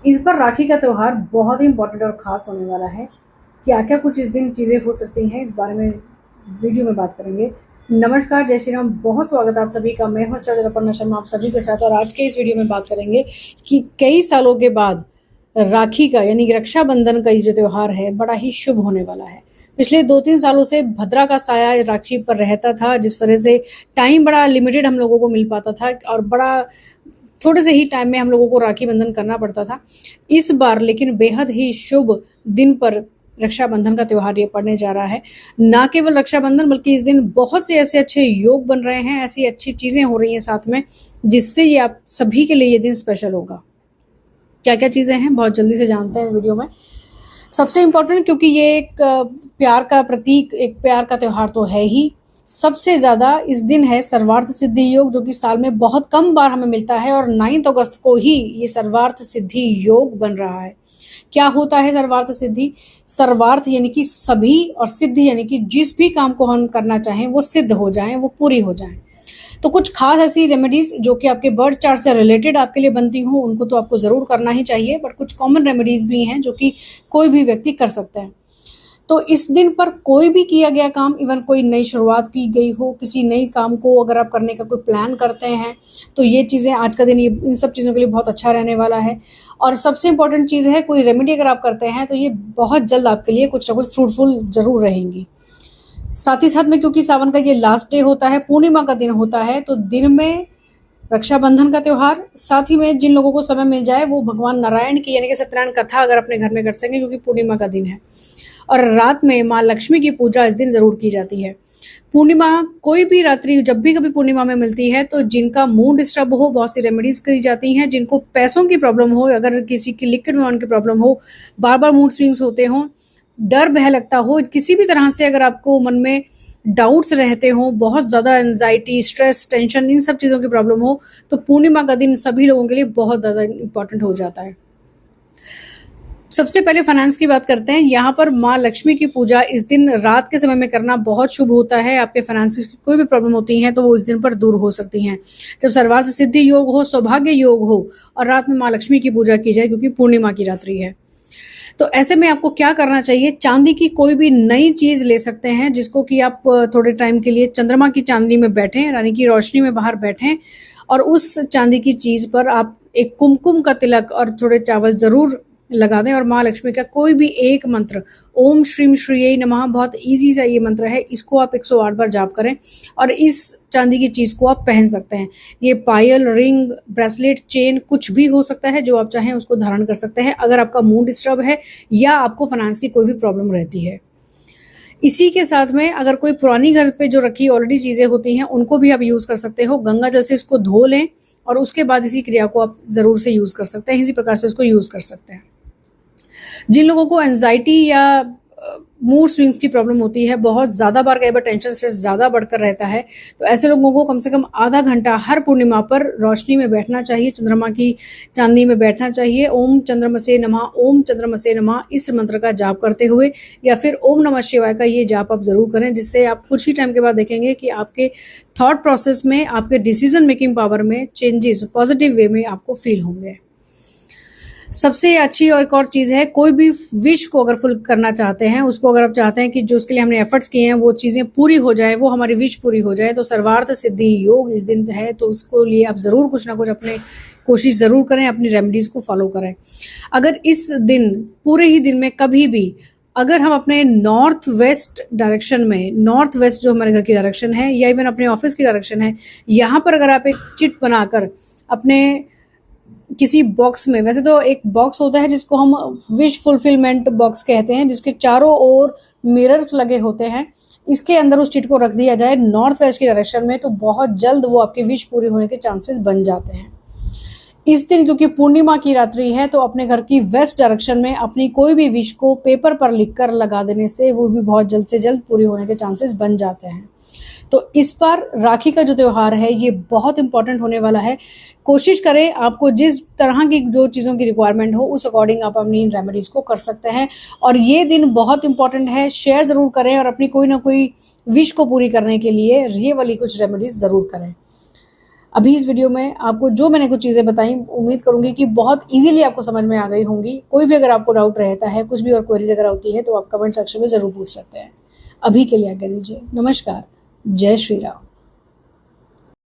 इस बार राखी का त्यौहार बहुत ही इम्पोर्टेंट और ख़ास होने वाला है। क्या क्या कुछ इस दिन चीज़ें हो सकती हैं, इस बारे में वीडियो में बात करेंगे। नमस्कार, जय श्री राम, बहुत स्वागत है आप सभी का। मैं हूं स्टार अपर्णा शर्मा आप सभी के साथ, और आज के इस वीडियो में बात करेंगे कि कई सालों के बाद राखी का यानी कि रक्षाबंधन का ये जो त्यौहार है बड़ा ही शुभ होने वाला है। पिछले 2-3 सालों से भद्रा का साया राखी पर रहता था, जिस वजह से टाइम बड़ा लिमिटेड हम लोगों को मिल पाता था और बड़ा थोड़े से ही टाइम में हम लोगों को राखी बंधन करना पड़ता था। इस बार लेकिन बेहद ही शुभ दिन पर रक्षाबंधन का त्यौहार ये पड़ने जा रहा है। ना केवल रक्षाबंधन बल्कि इस दिन बहुत से ऐसे अच्छे योग बन रहे हैं, ऐसी अच्छी चीज़ें हो रही हैं साथ में, जिससे ये आप सभी के लिए ये दिन स्पेशल होगा। क्या क्या चीज़ें हैं बहुत जल्दी से जानते हैं इस वीडियो में। सबसे इम्पोर्टेंट, क्योंकि ये एक प्यार का प्रतीक, एक प्यार का त्यौहार तो है ही, सबसे ज़्यादा इस दिन है सर्वार्थ सिद्धि योग, जो कि साल में बहुत कम बार हमें मिलता है और 9 अगस्त को ही ये सर्वार्थ सिद्धि योग बन रहा है। क्या होता है सर्वार्थ सिद्धि? सर्वार्थ यानी कि सभी, और सिद्धि यानी कि जिस भी काम को हम करना चाहें वो सिद्ध हो जाएं, वो पूरी हो जाएं। तो कुछ खास ऐसी रेमेडीज जो कि आपके बर्थ चार्ट से रिलेटेड आपके लिए बनती हों, उनको तो आपको ज़रूर करना ही चाहिए, बट कुछ कॉमन रेमेडीज भी हैं जो कि कोई भी व्यक्ति कर सकता है। तो इस दिन पर कोई भी किया गया काम, इवन कोई नई शुरुआत की गई हो, किसी नई काम को अगर आप करने का कोई प्लान करते हैं, तो ये चीज़ें, आज का दिन ये इन सब चीज़ों के लिए बहुत अच्छा रहने वाला है। और सबसे इम्पोर्टेंट चीज़ है, कोई रेमेडी अगर आप करते हैं तो ये बहुत जल्द आपके लिए कुछ ना कुछ फ्रूटफुल ज़रूर रहेंगी। साथ ही साथ में, क्योंकि सावन का ये लास्ट डे होता है, पूर्णिमा का दिन होता है, तो दिन में रक्षाबंधन का त्यौहार, साथ ही में जिन लोगों को समय मिल जाए वो भगवान नारायण की यानी कि सत्यनारायण कथा अगर अपने घर में कर सकें, क्योंकि पूर्णिमा का दिन है। और रात में माँ लक्ष्मी की पूजा इस दिन ज़रूर की जाती है। पूर्णिमा, कोई भी रात्रि जब भी कभी पूर्णिमा में मिलती है, तो जिनका मूड डिस्टर्ब हो, बहुत सी रेमेडीज करी जाती हैं। जिनको पैसों की प्रॉब्लम हो, अगर किसी की लिक्विड में की प्रॉब्लम हो, बार बार मूड स्विंग्स होते हों, डर भय लगता हो, किसी भी तरह से अगर आपको मन में डाउट्स रहते हों, बहुत ज़्यादा एंजाइटी, स्ट्रेस, टेंशन, इन सब चीज़ों की प्रॉब्लम हो, तो पूर्णिमा का दिन सभी लोगों के लिए बहुत ज़्यादा इंपॉर्टेंट हो जाता है। सबसे पहले फाइनेंस की बात करते हैं। यहाँ पर माँ लक्ष्मी की पूजा इस दिन रात के समय में करना बहुत शुभ होता है। आपके फाइनेंसिस की कोई भी प्रॉब्लम होती है तो वो इस दिन पर दूर हो सकती हैं। जब सर्वार्थ सिद्धि योग हो, सौभाग्य योग हो और रात में माँ लक्ष्मी की पूजा की जाए, क्योंकि पूर्णिमा की रात्रि है, तो ऐसे में आपको क्या करना चाहिए? चांदी की कोई भी नई चीज़ ले सकते हैं, जिसको कि आप थोड़े टाइम के लिए चंद्रमा की चांदनी में बैठें, यानी कि रोशनी में बाहर बैठें, और उस चांदी की चीज़ पर आप एक कुमकुम का तिलक और थोड़े चावल ज़रूर लगा दें, और माँ लक्ष्मी का कोई भी एक मंत्र, ओम श्रीम श्रीये नमः, बहुत इजी सा ये मंत्र है, इसको आप 108 बार जाप करें और इस चांदी की चीज़ को आप पहन सकते हैं। ये पायल, रिंग, ब्रेसलेट, चेन, कुछ भी हो सकता है, जो आप चाहें उसको धारण कर सकते हैं अगर आपका मूड डिस्टर्ब है या आपको फाइनेंस की कोई भी प्रॉब्लम रहती है। इसी के साथ में अगर कोई पुरानी घर पे जो रखी ऑलरेडी चीज़ें होती हैं, उनको भी आप यूज़ कर सकते हो। गंगा जल से इसको धो लें और उसके बाद इसी क्रिया को आप ज़रूर से यूज़ कर सकते हैं। इसी प्रकार से इसको यूज़ कर सकते हैं। जिन लोगों को एंजाइटी या मूड स्विंग्स की प्रॉब्लम होती है, बहुत ज़्यादा बार कई बार टेंशन स्ट्रेस ज़्यादा बढ़कर रहता है, तो ऐसे लोगों को कम से कम आधा घंटा हर पूर्णिमा पर रोशनी में बैठना चाहिए, चंद्रमा की चांदनी में बैठना चाहिए। ओम चंद्रमसे नमः, ओम चंद्रमसे नमः, इस मंत्र का जाप करते हुए, या फिर ओम नमः शिवाय का ये जाप आप ज़रूर करें, जिससे आप कुछ ही टाइम के बाद देखेंगे कि आपके थॉट प्रोसेस में, आपके डिसीजन मेकिंग पावर में चेंजेस पॉजिटिव वे में आपको फील होंगे। सबसे अच्छी और एक और चीज़ है, कोई भी विश को अगर फुल करना चाहते हैं, उसको अगर आप चाहते हैं कि जो उसके लिए हमने एफर्ट्स किए हैं वो चीज़ें पूरी हो जाए, वो हमारी विश पूरी हो जाए, तो सर्वार्थ सिद्धि योग इस दिन है, तो उसको लिए आप ज़रूर कुछ ना कुछ अपने कोशिश ज़रूर करें, अपनी रेमेडीज़ को फॉलो करें। अगर इस दिन, पूरे ही दिन में कभी भी अगर हम अपने नॉर्थ वेस्ट डायरेक्शन में, नॉर्थ वेस्ट जो हमारे घर की डायरेक्शन है या इवन अपने ऑफिस की डायरेक्शन है, यहाँ पर अगर आप एक चिट बनाकर अपने किसी बॉक्स में, वैसे तो एक बॉक्स होता है जिसको हम विश फुलफिलमेंट बॉक्स कहते हैं, जिसके चारों ओर मिरर्स लगे होते हैं, इसके अंदर उस चिट को रख दिया जाए नॉर्थ वेस्ट की डायरेक्शन में, तो बहुत जल्द वो आपकी विश पूरी होने के चांसेस बन जाते हैं। इस दिन क्योंकि पूर्णिमा की रात्रि है, तो अपने घर की वेस्ट डायरेक्शन में अपनी कोई भी विश को पेपर पर लिखकर लगा देने से वो भी बहुत जल्द से जल्द पूरी होने के चांसेस बन जाते हैं। तो इस बार राखी का जो त्यौहार है ये बहुत इंपॉर्टेंट होने वाला है। कोशिश करें, आपको जिस तरह की जो चीज़ों की रिक्वायरमेंट हो उस अकॉर्डिंग आप अपनी इन रेमेडीज़ को कर सकते हैं। और ये दिन बहुत इंपॉर्टेंट है, शेयर ज़रूर करें और अपनी कोई ना कोई विश को पूरी करने के लिए ये वाली कुछ रेमेडीज़ ज़रूर करें। अभी इस वीडियो में आपको जो मैंने कुछ चीज़ें बताई, उम्मीद करूंगी कि बहुत इजीली आपको समझ में आ गई होंगी। कोई भी अगर आपको डाउट रहता है, कुछ भी और क्वेरीज अगर होती है तो आप कमेंट सेक्शन में ज़रूर पूछ सकते हैं। अभी के लिए आज्ञा दीजिए। नमस्कार। जय श्री राम।